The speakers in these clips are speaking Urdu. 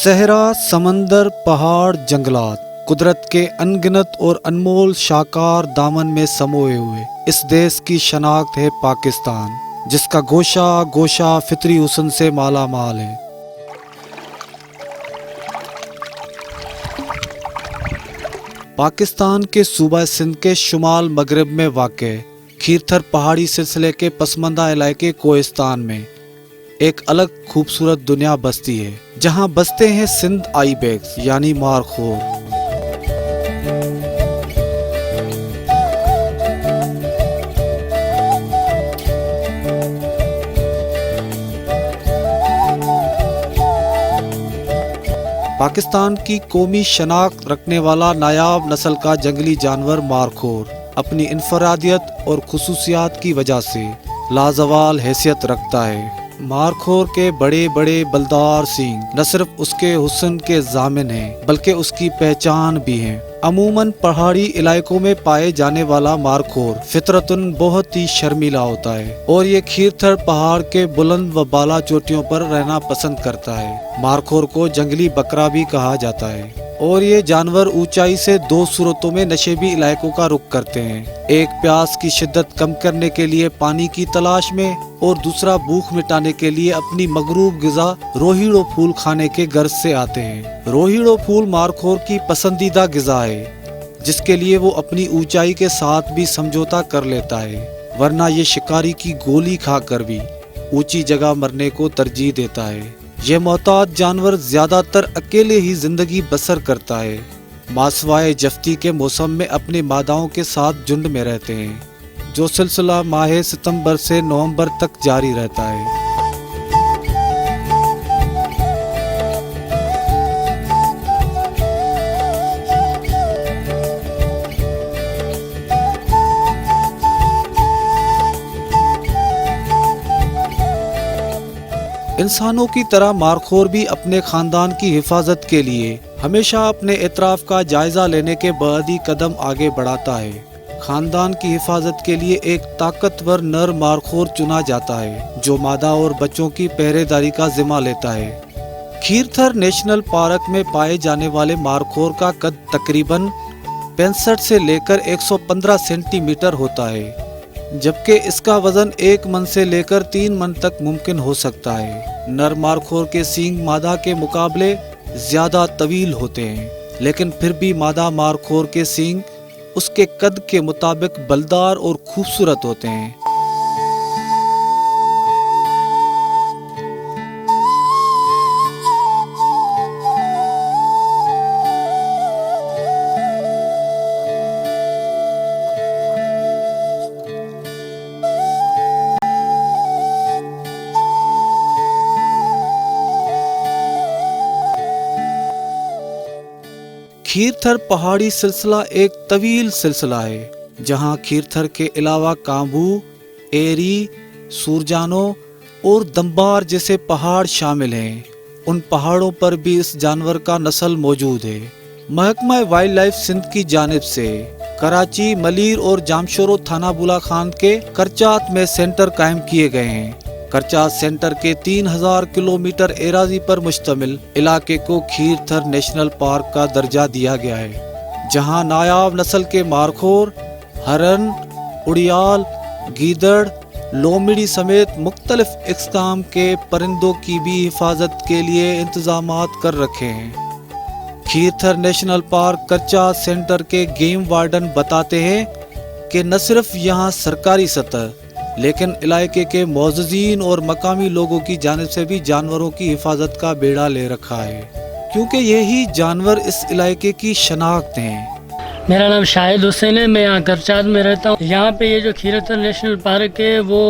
صحرا، سمندر، پہاڑ، جنگلات، قدرت کے انگنت اور انمول شاہکار دامن میں سموئے ہوئے اس دیش کی شناخت ہے پاکستان، جس کا گوشہ گوشہ فطری حسن سے مالا مال ہے۔ پاکستان کے صوبہ سندھ کے شمال مغرب میں واقع کھیرتھر پہاڑی سلسلے کے پسماندہ علاقے کوہستان میں ایک الگ خوبصورت دنیا بستی ہے، جہاں بستے ہیں سندھ آئی بیکس یعنی مارخور۔ پاکستان کی قومی شناخت رکھنے والا نایاب نسل کا جنگلی جانور مارخور اپنی انفرادیت اور خصوصیات کی وجہ سے لازوال حیثیت رکھتا ہے۔ مارخور کے بڑے بڑے بلدار سینگ نہ صرف اس کے حسن کے ضامن ہیں بلکہ اس کی پہچان بھی ہیں۔ عموماً پہاڑی علاقوں میں پائے جانے والا مارخور فطرتاً بہت ہی شرمیلا ہوتا ہے اور یہ کھیرتھر پہاڑ کے بلند و بالا چوٹیوں پر رہنا پسند کرتا ہے۔ مارخور کو جنگلی بکرا بھی کہا جاتا ہے اور یہ جانور اونچائی سے دو صورتوں میں نشیبی علاقوں کا رخ کرتے ہیں، ایک پیاس کی شدت کم کرنے کے لیے پانی کی تلاش میں اور دوسرا بھوک مٹانے کے لیے اپنی مغروب غذا روہیڑو پھول کھانے کے غرض سے آتے ہیں۔ روہیڑو پھول مارخور کی پسندیدہ غذا ہے، جس کے لیے وہ اپنی اونچائی کے ساتھ بھی سمجھوتا کر لیتا ہے، ورنہ یہ شکاری کی گولی کھا کر بھی اونچی جگہ مرنے کو ترجیح دیتا ہے۔ یہ محتاط جانور زیادہ تر اکیلے ہی زندگی بسر کرتا ہے، ماسوائے جفتی کے موسم میں اپنے ماداؤں کے ساتھ جھنڈ میں رہتے ہیں، جو سلسلہ ماہ ستمبر سے نومبر تک جاری رہتا ہے۔ انسانوں کی طرح مارخور بھی اپنے خاندان کی حفاظت کے لیے ہمیشہ اپنے اطراف کا جائزہ لینے کے بعد ہی قدم آگے بڑھاتا ہے۔ خاندان کی حفاظت کے لیے ایک طاقتور نر مارخور چنا جاتا ہے جو مادہ اور بچوں کی پہرے داری کا ذمہ لیتا ہے۔ کھیرتھر نیشنل پارک میں پائے جانے والے مارخور کا قد تقریباً 65 سے لے کر 115 سینٹی میٹر ہوتا ہے، جبکہ اس کا وزن 1 من سے لے کر 3 من تک ممکن ہو سکتا ہے۔ نر مارخور کے سینگ مادہ کے مقابلے زیادہ طویل ہوتے ہیں، لیکن پھر بھی مادہ مارخور کے سینگ اس کے قد کے مطابق بلدار اور خوبصورت ہوتے ہیں۔ کھیرتھر پہاڑی سلسلہ ایک طویل سلسلہ ہے، جہاں کھیرتھر کے علاوہ کامبو، ایری، سورجانو اور دمبار جیسے پہاڑ شامل ہیں۔ ان پہاڑوں پر بھی اس جانور کا نسل موجود ہے۔ محکمہ وائلڈ لائف سندھ کی جانب سے کراچی، ملیر اور جامشورو تھانہ بولا خان کے کرچات میں سینٹر قائم کیے گئے ہیں۔ کرچات سینٹر کے 3000 کلومیٹر اراضی پر مشتمل علاقے کو کھیرتھر نیشنل پارک کا درجہ دیا گیا ہے، جہاں نایاب نسل کے مارخور، ہرن، اڑیال، گیدڑ، لومڑی سمیت مختلف اقسام کے پرندوں کی بھی حفاظت کے لیے انتظامات کر رکھے ہیں۔ کھیرتھر نیشنل پارک کرچات سینٹر کے گیم وارڈن بتاتے ہیں کہ نہ صرف یہاں سرکاری سطح لیکن علاقے کے معززین اور مقامی لوگوں کی جانب سے بھی جانوروں کی حفاظت کا بیڑا لے رکھا ہے، کیونکہ یہی جانور اس علاقے کی شناخت ہیں۔ میرا نام شاہد حسین ہے، میں یہاں کرچات میں رہتا ہوں۔ یہاں پہ یہ جو کھیرتھر نیشنل پارک ہے وہ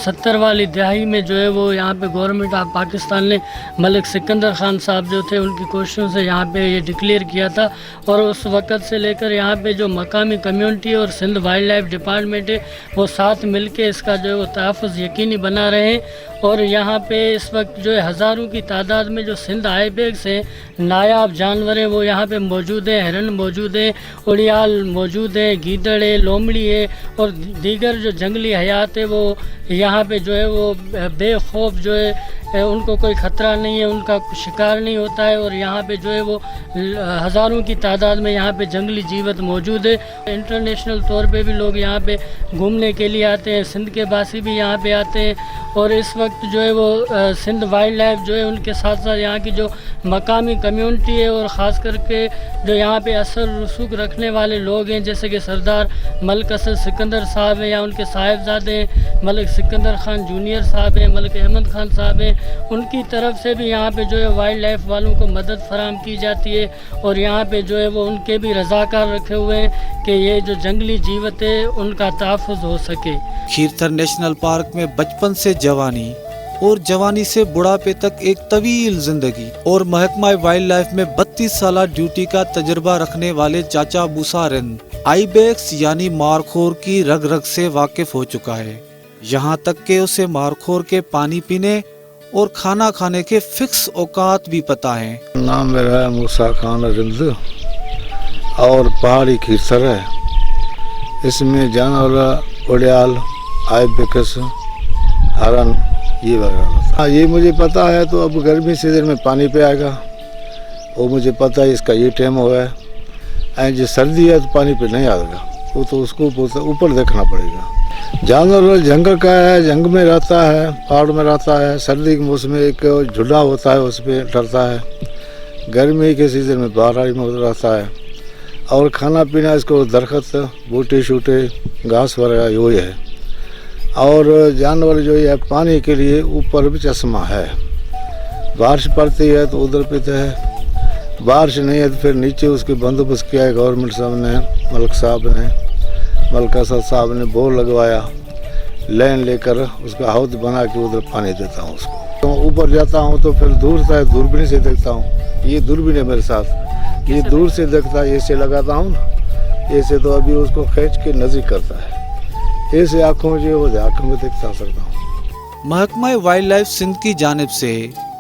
70 والی دہائی میں جو ہے وہ یہاں پہ گورنمنٹ آف پاکستان نے ملک سکندر خان صاحب جو تھے ان کی کوششوں سے یہاں پہ یہ ڈکلیئر کیا تھا، اور اس وقت سے لے کر یہاں پہ جو مقامی کمیونٹی اور سندھ وائلڈ لائف ڈپارٹمنٹ ہے وہ ساتھ مل کے اس کا جو ہے وہ تحفظ یقینی بنا رہے ہیں۔ اور یہاں پہ اس وقت جو ہے ہزاروں کی تعداد میں جو سندھ آئی بیکس ہیں، نایاب جانور ہیں، وہ یہاں پہ موجود ہیں۔ ہرن موجود ہیں، اڑیال موجود ہے، گیدڑ ہے، لومڑی ہے اور دیگر جو جنگلی حیات ہے وہ یہاں پہ جو ہے وہ بے خوف جو ہے ان کو کوئی خطرہ نہیں ہے, ان کا شکار نہیں ہوتا ہے, اور یہاں پہ جو ہے وہ ہزاروں کی تعداد میں یہاں پہ جنگلی جیوت موجود ہے. انٹرنیشنل طور پہ بھی لوگ یہاں پہ گھومنے کے لیے آتے ہیں, سندھ کے باسی بھی یہاں پہ آتے ہیں, اور اس وقت جو ہے وہ سندھ وائلڈ لائف جو ہے ان کے ساتھ ساتھ یہاں کی جو مقامی کمیونٹی ہے, اور خاص کر کے جو یہاں پہ اثر رسوخ رکھنے والے لوگ ہیں جیسے کہ سردار ملک اسد سکندر صاحب ہیں, یا ان کے صاحبزادے ہیں ملک سکندر خان جونیئر صاحب ہیں, ملک احمد خان صاحب ہیں, ان کی طرف سے بھی یہاں پہ جو ہے وائلڈ لائف والوں کو مدد فراہم کی جاتی ہے, اور یہاں پہ جو ہے وہ ان کے بھی رضاکار رکھے ہوئے ہیں کہ یہ جو جنگلی جیوت ہے ان کا تحفظ ہو سکے. کھیرتھر نیشنل پارک میں بچپن سے جوانی اور جوانی سے بڑھاپے تک ایک طویل زندگی اور محکمہ وائلڈ لائف میں 32 سالہ ڈیوٹی کا تجربہ رکھنے والے چاچا موسیٰ رند آئی بیکس یعنی مارخور کی رگ رگ سے واقف ہو چکا ہے, یہاں تک کہ اسے مارخور کے پانی پینے اور کھانا کھانے کے فکس اوقات بھی پتہ ہیں. نام میرا ہے موسیٰ خان رند اور پہاڑی کھیرتھر ہے. اس میں جانور اڑیال, آئی بیکس, ہرن یہ وغیرہ ہوتا ہے. یہ مجھے پتہ ہے, تو اب گرمی سیزن میں پانی پہ آئے گا, وہ مجھے پتہ ہے اس کا یہ ٹائم ہوا ہے. جو سردی ہے تو پانی پہ نہیں آئے گا, وہ تو اس کو اوپر دیکھنا پڑے گا. جانور جنگل کا ہے, جنگ میں رہتا ہے, پہاڑ میں رہتا ہے. سردی کے موسم میں ایک جھولا ہوتا ہے اس پہ ٹرتا ہے. گرمی کے سیزن میں باہر میں رہتا ہے. اور کھانا پینا اس کو درخت, بوٹے شوٹے, گھاس وغیرہ وہی ہے. اور جانور جو ہے پانی کے لیے اوپر بھی چشمہ ہے. بارش پڑتی ہے تو ادھر پہ ہے, بارش نہیں ہے تو پھر نیچے اس کے بندوبست کیا ہے گورنمنٹ صاحب نے, ملک اسد صاحب نے بور لگوایا, لین لے کر اس کا حوض بنا کے ادھر پانی دیتا ہوں اس کو. تو اوپر جاتا ہوں تو پھر دور سے دوربین سے دیکھتا ہوں. یہ دوربین ہے میرے ساتھ, یہ دور سے دیکھتا ہے, ایسے لگاتا ہوں نا, ایسے تو ابھی اس کو کھینچ کے نزدیک کرتا ہے. ایسے آنکھوں میں جو ہے آنکھوں میں دیکھتا سکتا ہوں. محکمہ وائلڈ لائف سندھ کی جانب سے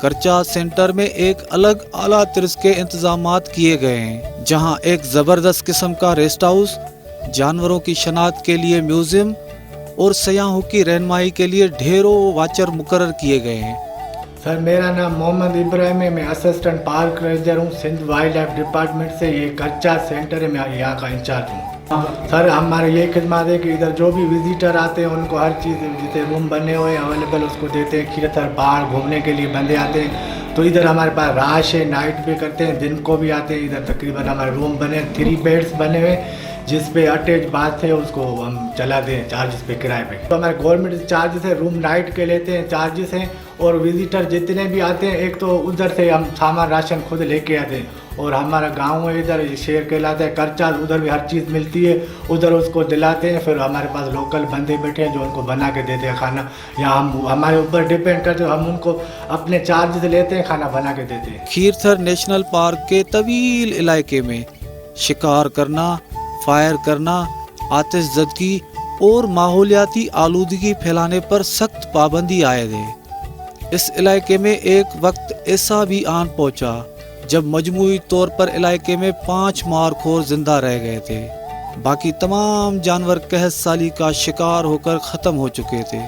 کرچا سینٹر میں ایک الگ اعلیٰ طرز کے انتظامات کیے گئے ہیں, جہاں ایک زبردست قسم کا ریسٹ ہاؤس, جانوروں کی شناخت کے لیے میوزیم اور سیاحوں کی رہنمائی کے لیے ڈھیروں واچر مقرر کیے گئے ہیں. سر میرا نام محمد ابراہیم ہے, میں اسسٹنٹ پارک رینجر ہوں سندھ وائلڈ لائف ڈپارٹمنٹ سے. یہ کرچا سینٹر ہے, میں یہاں کا انچارج ہوں. سر ہمارے یہ خدمات ہے کہ ادھر جو بھی وزیٹر آتے ہیں ان کو ہر چیز جیسے روم بنے ہوئے ہیں اویلیبل اس کو دیتے ہیں. کھیرتھر پہاڑ گھومنے کے لیے بندے آتے ہیں تو ادھر ہمارے پاس رہائش ہے, نائٹ بھی کرتے ہیں, دن کو بھی آتے ہیں. ادھر تقریباً ہمارے روم بنے 3 بیڈس بنے ہوئے جس پہ اٹیچ باتھ ہے, اس کو ہم چلاتے ہیں چارجز پہ, کرائے پہ. تو ہمارے گورنمنٹ چارجز ہے, روم نائٹ کے لیتے ہیں چارجز ہیں. اور وزیٹر جتنے بھی آتے ہیں ایک تو ادھر سے ہم سامان راشن خود لے کے آتے ہیں, اور ہمارا گاؤں ہے ادھر شہر کہلاتا ہے کرچا, ادھر بھی ہر چیز ملتی ہے, ادھر اس کو دلاتے ہیں. پھر ہمارے پاس لوکل بندے بیٹھے ہیں جو ان کو بنا کے دیتے ہیں کھانا, یا ہم ہمارے اوپر ڈپینڈ کرتے ہیں, ہم ان کو اپنے چارجز لیتے ہیں, کھانا بنا کے دیتے ہیں. کھیرتھر نیشنل پارک کے طویل علاقے میں شکار کرنا, فائر کرنا, آتش زدگی اور ماحولیاتی آلودگی پھیلانے پر سخت پابندی عائد ہے. اس علاقے میں ایک وقت ایسا بھی آن پہنچا جب مجموعی طور پر علاقے میں 5 مارخور زندہ رہ گئے تھے. باقی تمام جانور قحط سالی کا شکار ہو کر ختم ہو چکے تھے.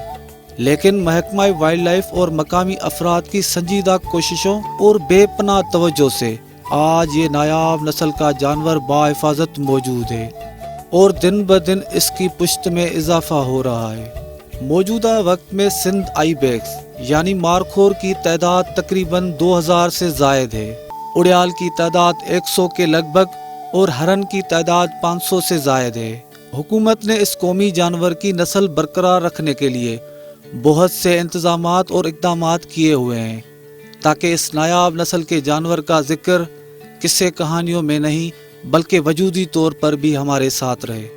لیکن محکمہ وائلڈ لائف اور مقامی افراد کی سنجیدہ کوششوں اور بے پناہ توجہ سے آج یہ نایاب نسل کا جانور باحفاظت موجود ہے, اور دن بدن اس کی پشت میں اضافہ ہو رہا ہے. موجودہ وقت میں سندھ آئی بیکس یعنی مارخور کی تعداد تقریباً 2000 سے زائد ہے, اڑیال کی تعداد 100 کے لگ بھگ, اور ہرن کی تعداد 500 سے زائد ہے. حکومت نے اس قومی جانور کی نسل برقرار رکھنے کے لیے بہت سے انتظامات اور اقدامات کیے ہوئے ہیں تاکہ اس نایاب نسل کے جانور کا ذکر قصے کہانیوں میں نہیں بلکہ وجودی طور پر بھی ہمارے ساتھ رہے.